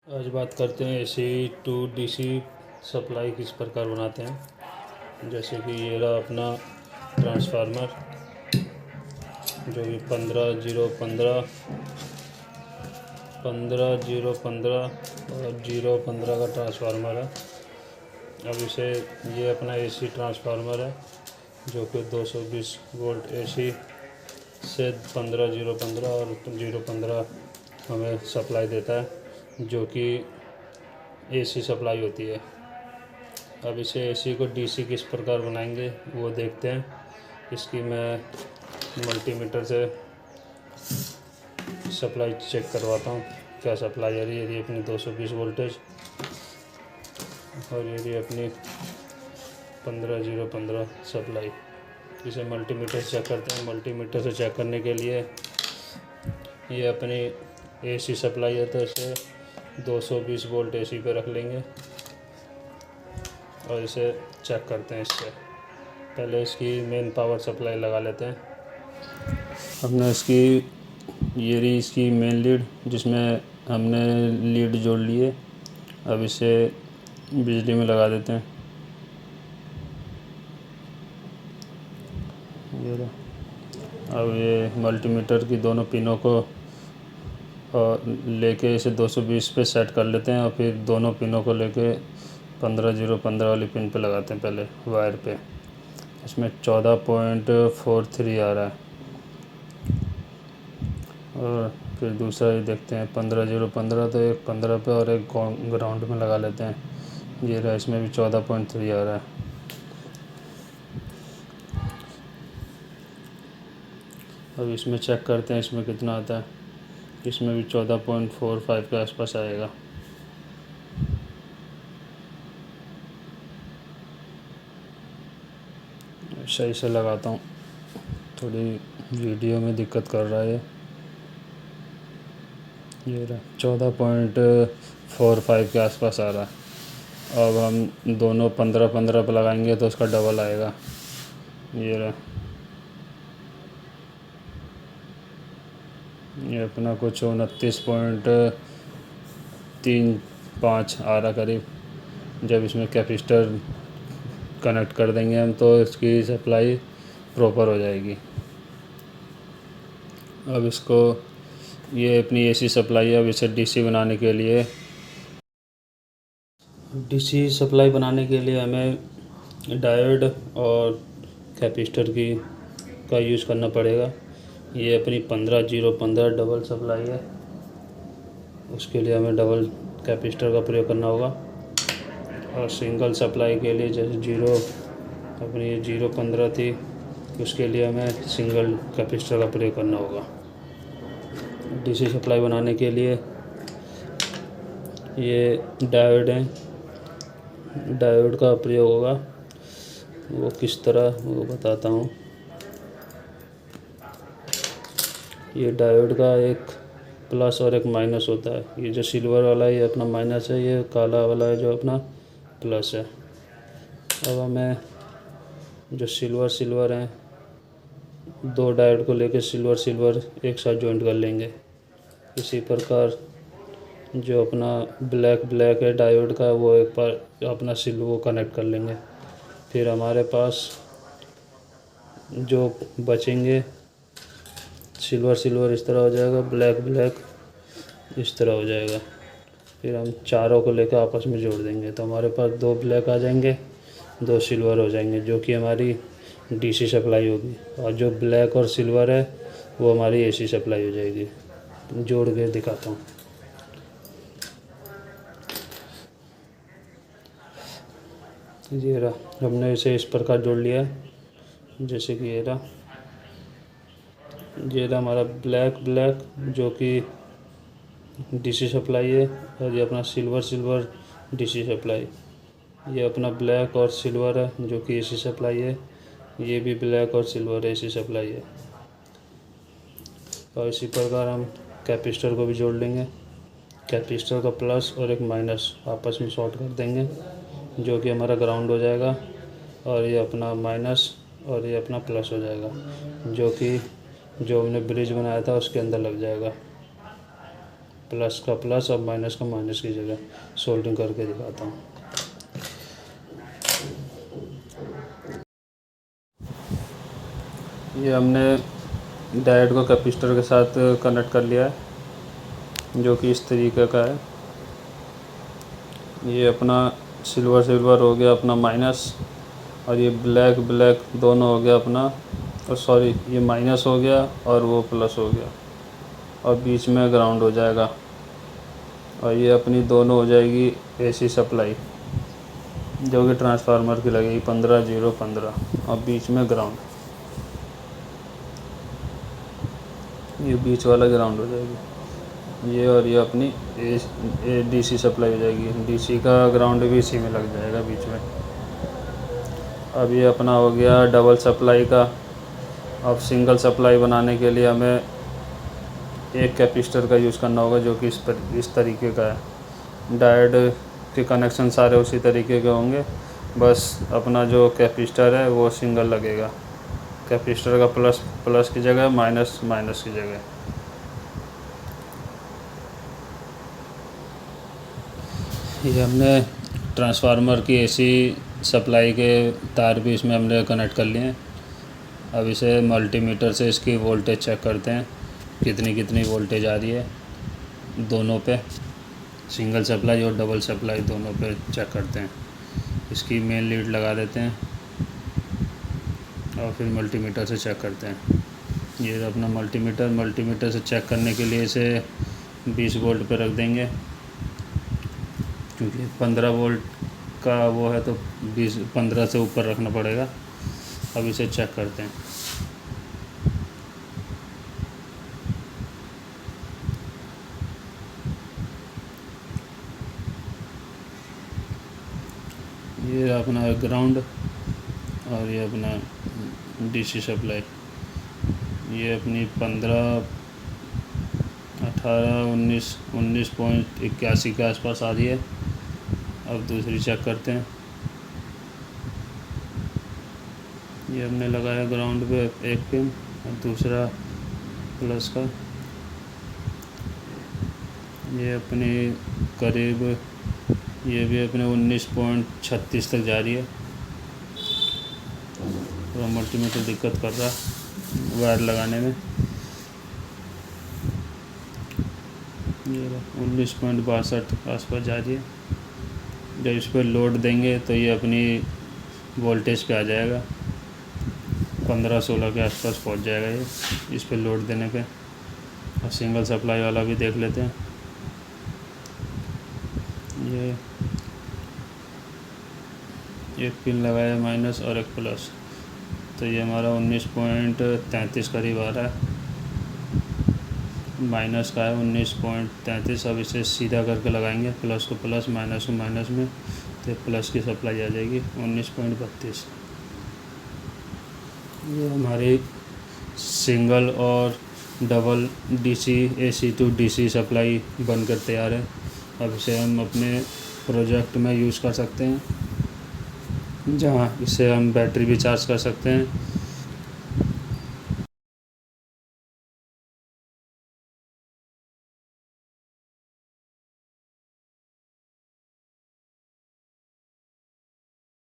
आज बात करते हैं एसी टू डीसी सप्लाई किस प्रकार बनाते हैं। जैसे कि ये रहा अपना ट्रांसफार्मर जो कि 15 0 15 और 0 15 का ट्रांसफार्मर है। अब इसे ये अपना एसी ट्रांसफार्मर है जो कि 220 वोल्ट एसी से 15 0 15 और 0 15 हमें सप्लाई देता है, जो कि एसी सप्लाई होती है। अब इसे एसी को डीसी किस प्रकार बनाएंगे वो देखते हैं। इसकी मैं मल्टीमीटर से सप्लाई चेक करवाता हूँ, क्या सप्लाई आ रही है। यदि अपनी 220 वोल्टेज और यदि अपनी 15 0 15 सप्लाई। इसे मल्टीमीटर से चेक करते हैं। मल्टीमीटर से चेक करने के लिए ये अपनी एसी सप्लाई है तो इसे 220 वोल्ट एसी पे रख लेंगे और इसे चेक करते हैं। इससे पहले इसकी मेन पावर सप्लाई लगा लेते हैं। हमने ये रही इसकी मेन लीड जिसमें हमने लीड जोड़ ली है। अब इसे बिजली में लगा देते हैं। अब ये मल्टीमीटर की दोनों पिनों को लेके इसे 220 पे सेट कर लेते हैं और फिर दोनों पिनों को लेके 15 0 15 वाली पिन पे लगाते हैं पहले वायर पे। इसमें 14.43 आ रहा है और फिर दूसरा ही देखते हैं 15 0 15, तो एक 15 पे और एक ग्राउंड में लगा लेते हैं। ये रहा, इसमें भी 14.3 आ रहा है। अब इसमें चेक करते हैं इसमें कितना आता है। इसमें भी 14.45 के आसपास आएगा। सही से लगाता हूँ, थोड़ी वीडियो में दिक्कत कर रहा है। ये रहा 14.45 के आसपास आ रहा है। अब हम दोनों 15 15 पर लगाएंगे तो उसका डबल आएगा। ये रहा, ये अपना कुछ 29.35 आ रहा करीब। जब इसमें कैपेसिटर कनेक्ट कर देंगे हम तो इसकी सप्लाई प्रॉपर हो जाएगी। अब इसको, ये अपनी एसी सप्लाई है। अब इसे डीसी बनाने के लिए हमें डायोड और कैपेसिटर का यूज़ करना पड़ेगा। ये अपनी 15 0 15 डबल सप्लाई है, उसके लिए हमें डबल कैपेसिटर का प्रयोग करना होगा। और सिंगल सप्लाई के लिए जैसे अपनी 0 15 थी, उसके लिए हमें सिंगल कैपेसिटर का प्रयोग करना होगा। डीसी सप्लाई बनाने के लिए ये डायोड है, डायोड का प्रयोग होगा। वो किस तरह वो बताता हूँ। ये डायोड का एक प्लस और एक माइनस होता है। ये जो सिल्वर वाला है ये अपना माइनस है, ये काला वाला है जो अपना प्लस है। अब हमें जो सिल्वर हैं, दो डायोड को लेकर सिल्वर एक साथ जॉइंट कर लेंगे। इसी प्रकार जो अपना ब्लैक है डायोड का, वो एक बार अपना वो कनेक्ट कर लेंगे। फिर हमारे पास जो बचेंगे सिल्वर इस तरह हो जाएगा, ब्लैक इस तरह हो जाएगा। फिर हम चारों को लेकर आपस में जोड़ देंगे तो हमारे पास दो ब्लैक आ जाएंगे, दो सिल्वर हो जाएंगे, जो कि हमारी डीसी सप्लाई होगी। और जो ब्लैक और सिल्वर है वो हमारी एसी सप्लाई हो जाएगी। जोड़ के दिखाता हूँ। ये रहा, हमने इसे इस प्रकार जोड़ लिया है। जैसे कि ये रहा हमारा ब्लैक जो कि डीसी सप्लाई है, और ये अपना सिल्वर डीसी सप्लाई। ये अपना ब्लैक और सिल्वर है जो कि एसी सप्लाई है। ये भी ब्लैक और सिल्वर एसी सप्लाई है। और इसी प्रकार हम कैपेसिटर को भी जोड़ लेंगे। कैपेसिटर का प्लस और एक माइनस आपस में शॉर्ट कर देंगे, जो कि हमारा ग्राउंड हो जाएगा। और ये अपना माइनस और ये अपना प्लस हो जाएगा, जो कि जो हमने ब्रिज बनाया था उसके अंदर लग जाएगा। प्लस का प्लस और माइनस का माइनस की जगह सोल्डिंग करके दिखाता हूँ। ये हमने डायोड को कैपेसिटर के साथ कनेक्ट कर लिया है, जो कि इस तरीके का है। ये अपना सिल्वर हो गया अपना माइनस, और ये ब्लैक दोनों हो गया अपना, और सॉरी ये माइनस हो गया और वो प्लस हो गया, और बीच में ग्राउंड हो जाएगा। और ये अपनी दोनों हो जाएगी एसी सप्लाई, जो कि ट्रांसफार्मर की लगेगी 15-0-15, और बीच में ग्राउंड, ये बीच वाला ग्राउंड हो जाएगी ये, और ये अपनी डीसी सप्लाई हो जाएगी। डीसी का ग्राउंड भी इसी में लग जाएगा बीच में। अब ये अपना हो गया डबल सप्लाई का। अब सिंगल सप्लाई बनाने के लिए हमें एक कैपेसिटर का यूज़ करना होगा, जो कि इस तरीके का है। डायोड के कनेक्शन सारे उसी तरीके के होंगे, बस अपना जो कैपेसिटर है वो सिंगल लगेगा। कैपेसिटर का प्लस की जगह माइनस की जगह। ये हमने ट्रांसफार्मर की एसी सप्लाई के तार भी इसमें हमने कनेक्ट कर लिए हैं। अब इसे मल्टीमीटर से इसकी वोल्टेज चेक करते हैं, कितनी वोल्टेज आ रही है दोनों पे, सिंगल सप्लाई और डबल सप्लाई दोनों पे चेक करते हैं। इसकी मेन लीड लगा देते हैं और फिर मल्टीमीटर से चेक करते हैं। ये अपना मल्टीमीटर से चेक करने के लिए इसे 20 वोल्ट पे रख देंगे, क्योंकि 15 वोल्ट का वो है तो 15 से ऊपर रखना पड़ेगा। अब इसे चेक करते हैं। ये अपना ग्राउंड और ये अपना डीसी सप्लाई। ये अपनी 15, 18, 19.81 के आसपास आ रही है। अब दूसरी चेक करते हैं। ये हमने लगाया ग्राउंड पे एक पिन और दूसरा प्लस का। ये अपनी करीब, ये भी अपने 19.36 तक जा रही है। थोड़ा मल्टीमीटर दिक्कत कर रहा है वायर लगाने में। ये 19.62 आसपास जा रही है। जब इस पर लोड देंगे तो ये अपनी वोल्टेज पे आ जाएगा, 15-16 के आसपास पहुंच जाएगा ये इस पे लोड देने पे। और सिंगल सप्लाई वाला भी देख लेते हैं। ये एक पिन लगाया माइनस और एक प्लस, तो ये हमारा 19.33 करीब आ रहा है। माइनस का है 19.33। अब इसे सीधा करके लगाएंगे, प्लस को प्लस माइनस को माइनस में, तो प्लस की सप्लाई आ जाएगी 19.32। ये हमारी सिंगल और double DC AC to DC supply बनकर तैयार है। अब इसे हम अपने प्रोजेक्ट में यूज़ कर सकते हैं, जहाँ इससे हम बैटरी भी चार्ज कर सकते हैं